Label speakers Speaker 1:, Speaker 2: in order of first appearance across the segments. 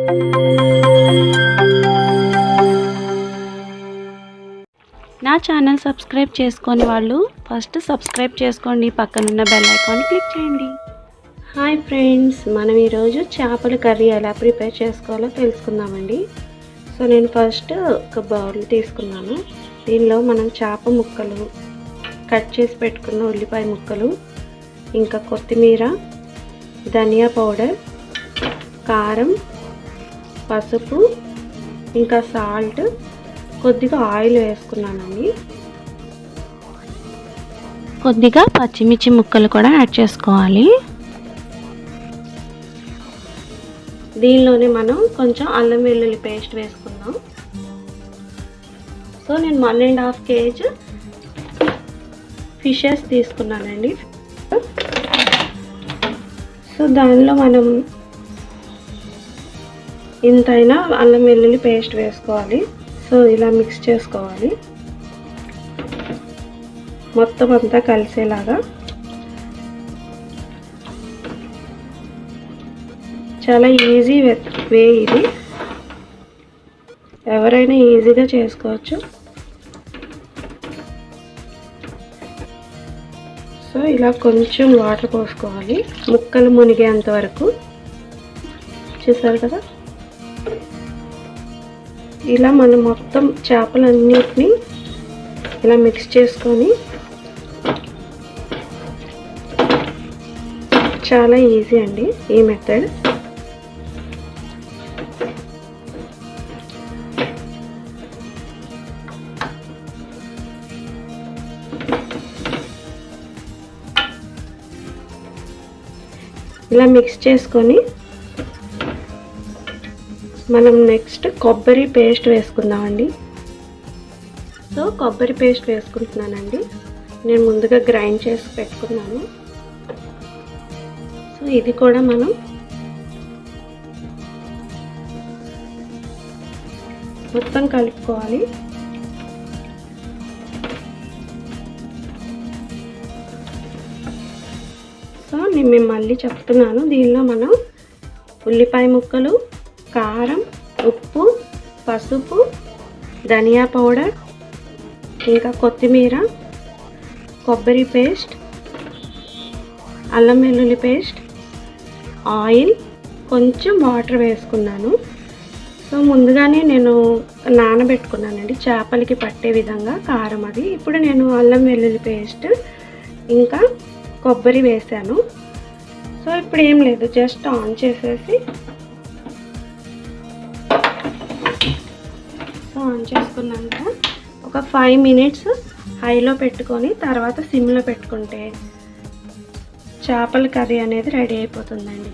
Speaker 1: నా channel subscribe చేసుకొని వాళ్ళు ఫస్ట్ సబ్స్క్రైబ్ చేసుకోండి, పక్కనున్న బెల్ ఐకాన్ క్లిక్ చేయండి. హాయ్ ఫ్రెండ్స్, మనం ఈరోజు చేపల కర్రీ ఎలా ప్రిపేర్ చేసుకోవాలో తెలుసుకుందామండి. సో నేను ఫస్ట్ ఒక బౌల్ తీసుకున్నాను. దీనిలో మనం చేప ముక్కలు, కట్ చేసి పెట్టుకున్న ఉల్లిపాయ ముక్కలు, ఇంకా కొత్తిమీర, ధనియా పౌడర్, కారం, పసుపు, ఇంకా సాల్ట్, కొద్దిగా ఆయిల్ వేసుకున్నానండి. కొద్దిగా పచ్చిమిర్చి ముక్కలు కూడా యాడ్ చేసుకోవాలి. దీనిలోనే మనం కొంచెం అల్లం వెల్లుల్లి పేస్ట్ వేసుకుందాం. సో నేను 1.5 kg ఫిషెస్ తీసుకున్నానండి. సో దానిలో మనం ఇంతైనా అల్లం వెల్లుల్లి పేస్ట్ వేసుకోవాలి. సో ఇలా మిక్స్ చేసుకోవాలి మొత్తం అంతా కలిసేలాగా. చాలా ఈజీ వే ఇది, ఎవరైనా ఈజీగా చేసుకోవచ్చు. సో ఇలా కొంచెం వాటర్ పోసుకోవాలి ముక్కలు మునిగేంత వరకు. చూసారు కదా, ఇలా మనం మొత్తం చేపలన్నిటిని ఇలా మిక్స్ చేసుకొని, చాలా ఈజీ అండి ఈ మెథడ్. ఇలా మిక్స్ చేసుకొని మనం నెక్స్ట్ కొబ్బరి పేస్ట్ వేసుకుందామండి. సో కొబ్బరి పేస్ట్ వేసుకుంటున్నానండి. నేను ముందుగా గ్రైండ్ చేసి పెట్టుకున్నాను. సో ఇది కూడా మనం మొత్తం కలుపుకోవాలి. సో నేను మళ్ళీ చెప్తున్నాను, దీనిలో మనం ఉల్లిపాయ ముక్కలు, కారం, ఉప్పు, పసుపు, ధనియా పౌడర్, ఇంకా కొత్తిమీర, కొబ్బరి పేస్ట్, అల్లం వెల్లుల్లి పేస్ట్, ఆయిల్, కొంచెం వాటర్ వేసుకున్నాను. సో ముందుగానే నేను నానబెట్టుకున్నానండి చేపలకి పట్టే విధంగా కారం అది. ఇప్పుడు నేను అల్లం వెల్లుల్లి పేస్ట్ ఇంకా కొబ్బరి వేసాను. సో ఇప్పుడు ఏం లేదు, జస్ట్ ఆన్ చేసేసి, సో ఆన్ చేసుకున్నాక ఒక 5 minutes హైలో పెట్టుకొని తర్వాత సిమ్లో పెట్టుకుంటే చేపల కర్రీ అనేది రెడీ అయిపోతుందండి.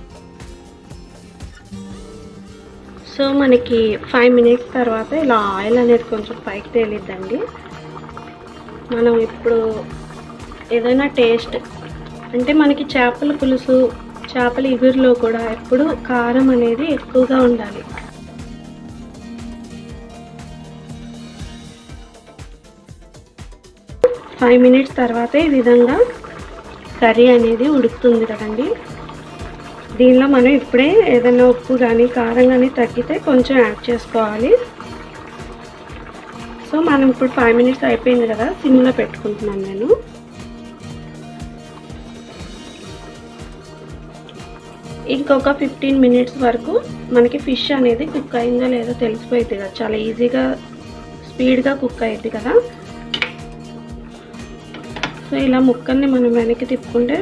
Speaker 1: సో మనకి 5 minutes తర్వాత ఇలా ఆయిల్ అనేది కొంచెం పైకి తేలిద్దండి. మనం ఇప్పుడు ఏదైనా టేస్ట్ అంటే మనకి చేపల పులుసు, చేపల ఇగురులో కూడా ఎప్పుడు కారం అనేది ఎక్కువగా ఉండాలి. 5 minutes తర్వాత ఈ విధంగా కర్రీ అనేది ఉడుకుతుంది కదండి. దీనిలో మనం ఇప్పుడే ఏదైనా ఉప్పు కానీ కారం కానీ తగ్గితే కొంచెం యాడ్ చేసుకోవాలి. సో మనం ఇప్పుడు 5 minutes అయిపోయింది కదా, సిమ్లో పెట్టుకుంటున్నాను నేను. ఇంకొక 15 minutes వరకు మనకి ఫిష్ అనేది కుక్ అయిందో లేదో తెలిసిపోయింది కదా, చాలా ఈజీగా స్పీడ్గా కుక్ అయ్యింది కదా. సో ఇలా ముక్కల్ని మనం వెనక్కి తిప్పుకుంటే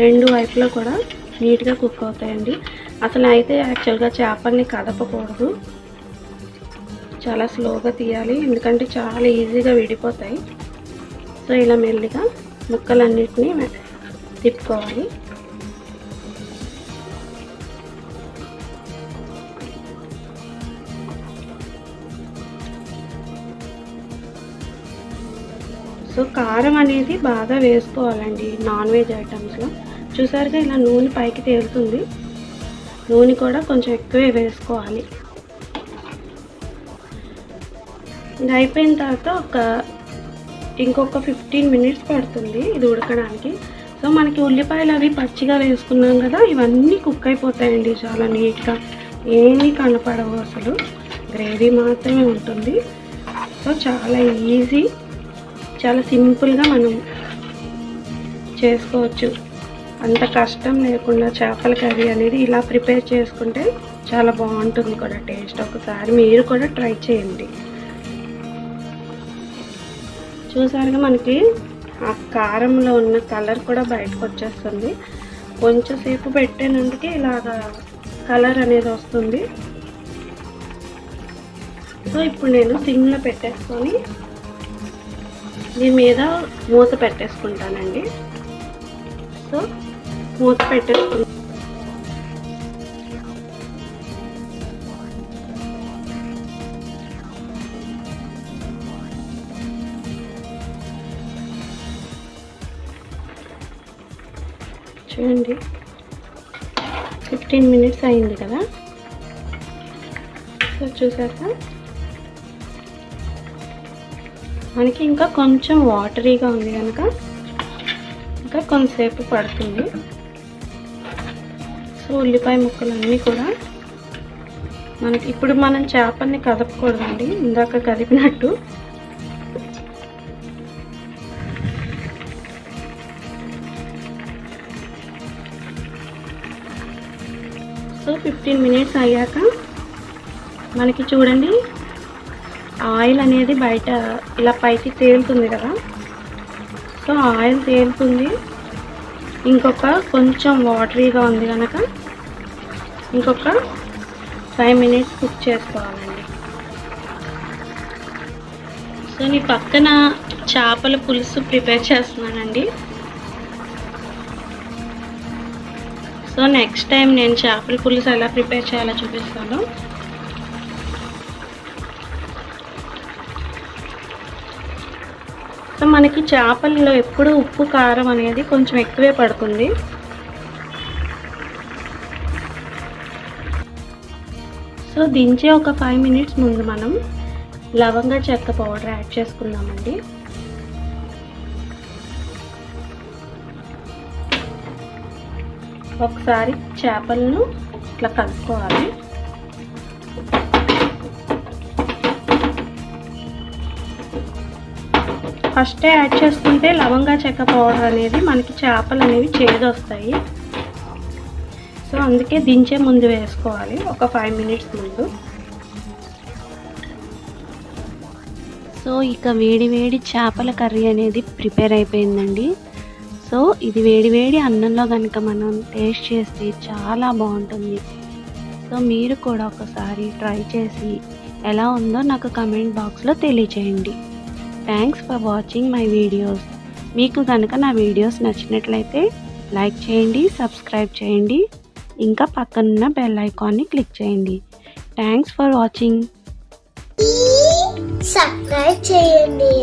Speaker 1: రెండు వైపులో కూడా నీట్గా కుక్ అవుతాయండి. అసలు అయితే యాక్చువల్గా చేపల్ని కదపకూడదు, చాలా స్లోగా తీయాలి, ఎందుకంటే చాలా ఈజీగా విడిపోతాయి. సో ఇలా మెల్లిగా ముక్కలన్నిటినీ తిప్పుకోవాలి. సో కారం అనేది బాగా వేసుకోవాలండి నాన్ వెజ్ ఐటమ్స్లో. చూసారుగా ఇలా నూనె పైకి తేలుతుంది, నూనె కూడా కొంచెం ఎక్కువే వేసుకోవాలి. ఇది అయిపోయిన తర్వాత ఇంకొక 15 minutes పడుతుంది ఇది ఉడకడానికి. సో మనకి ఉల్లిపాయలు అవి పచ్చిగా వేసుకున్నాం కదా, ఇవన్నీ కుక్ అయిపోతాయండి చాలా నీట్గా. ఏమీ కనపడవు, అసలు గ్రేవీ మాత్రమే ఉంటుంది. సో చాలా ఈజీ, చాలా సింపుల్గా మనం చేసుకోవచ్చు. అంత కష్టం లేకుండా చేపల కర్రీ అనేది ఇలా ప్రిపేర్ చేసుకుంటే చాలా బాగుంటుంది కూడా టేస్ట్. ఒకసారి మీరు కూడా ట్రై చేయండి. చూసారుగా మనకి ఆ కారంలో ఉన్న కలర్ కూడా బయటకు వచ్చేస్తుంది. కొంచెం సేపు పెట్టేనందుకే ఇలాగా కలర్ అనేది వస్తుంది. సో ఇప్పుడు నేను సిమ్లో పెట్టేసుకొని దీని మీద మూత పెట్టేసుకుంటానండి. సో మూత పెట్టేసుకుంటాను. చూడండి 15 మినిట్స్ అయింది కదా. సో చూసాక మనకి ఇంకా కొంచెం వాటరీగా ఉంది కనుక ఇంకా కొంతసేపు పడుతుంది. సో ఉల్లిపాయ ముక్కలన్నీ కూడా మనకి ఇప్పుడు మనం చేపల్ని కదపకూడదండి, ఇందాక కదిపినట్టు. సో 15 మినిట్స్ అయ్యాక మనకి చూడండి ఆయిల్ అనేది బయట ఇలా పైకి తేలుతుంది కదా. సో ఆయిల్ తేలుతుంది, ఇంకొక కొంచెం వాటరీగా ఉంది కనుక ఇంకొక 5 మినిట్స్ కుక్ చేసుకోవాలండి. సో నీ పక్కన చేపల పులుసు ప్రిపేర్ చేస్తున్నానండి. సో నెక్స్ట్ టైం నేను చేపల పులుసు ఎలా ప్రిపేర్ చేయాలో చూపిస్తాను. సో మనకి చేపల్లో ఎప్పుడు ఉప్పు కారం అనేది కొంచెం ఎక్కువే పడుతుంది. సో దించే ఒక 5 మినిట్స్ ముందు మనం లవంగ చెక్క పౌడర్ యాడ్ చేసుకుందామండి. ఒకసారి చేపలను ఇట్లా కలుపుకోవాలి. ఫస్టే యాడ్ చేసుకుంటే లవంగా చెక్క పౌడర్ అనేది మనకి చేపలు అనేవి చేదొస్తాయి. సో అందుకే దించే ముందు వేసుకోవాలి, ఒక 5 మినిట్స్ ముందు. సో ఇక వేడి వేడి చేపల కర్రీ అనేది ప్రిపేర్ అయిపోయిందండి. సో ఇది వేడి వేడి అన్నంలో కనుక మనం టేస్ట్ చేస్తే చాలా బాగుంటుంది. సో మీరు కూడా ఒకసారి ట్రై చేసి ఎలా ఉందో నాకు కమెంట్ బాక్స్లో తెలియచేయండి. Thanks for watching my videos. మీకు కనుక నా వీడియోస్ నచ్చినట్లయితే లైక్ చేయండి, సబ్స్క్రైబ్ చేయండి, ఇంకా పక్కనున్న బెల్ ఐకాన్ని క్లిక్ చేయండి. Thanks for watching.
Speaker 2: సబ్స్క్రైబ్ చేయండి.